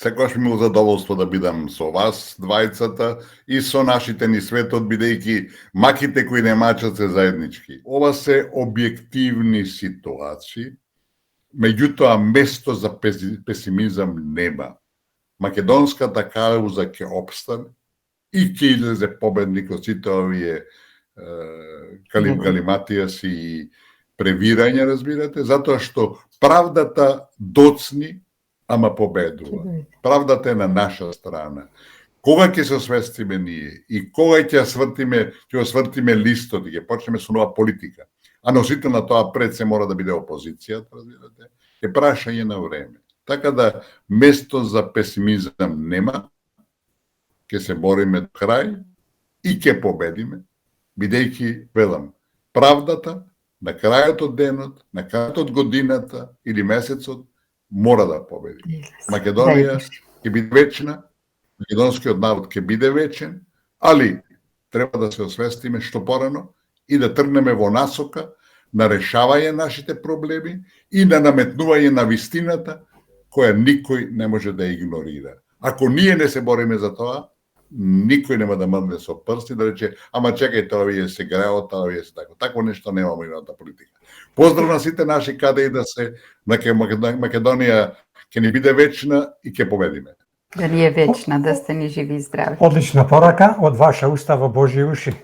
Секогаш ми е задоволство да бидам со вас двајцата и со нашите ни светот, бидејќи маките кои не мачат се заеднички. Ова се објективни ситуации, меѓутоа место за песимизам нема. Македонската кауза ќе обстане и ќе излезе победник од сите овие галиматијас и превирање, разбирате, затоа што правдата доцни, ама победува. Правдата е на наша страна. Кога ќе се освестиме ние и кога ќе освртиме листот и ќе почнеме со нова политика, а носител на тоа пред се мора да биде опозицијата, разбирате, е прашање на време. Така да место за песимизам нема, ќе се бориме до крај и ќе победиме, бидејќи, велам, правдата на крајот од денот, на крајот од годината или месецот мора да победи. Македонија ќе биде вечна, македонскиот народ ќе биде вечен, али треба да се освестиме што порано и да тргнеме во насока на решавање нашите проблеми и на наметнување на вистината која никој не може да игнорира. Ако ние не се бориме за тоа, никој нема да мрдне со прсти да рече, ама чекајте, овие се греот, овие се тако. Такво нешто нема во минатата политика. Поздрав на сите наши каде и да се, Македонија ќе ни биде вечна и ќе победиме. Да ни е вечна, да сте ни живи и здрави. Одлична порака од ваша уста во Божји уши.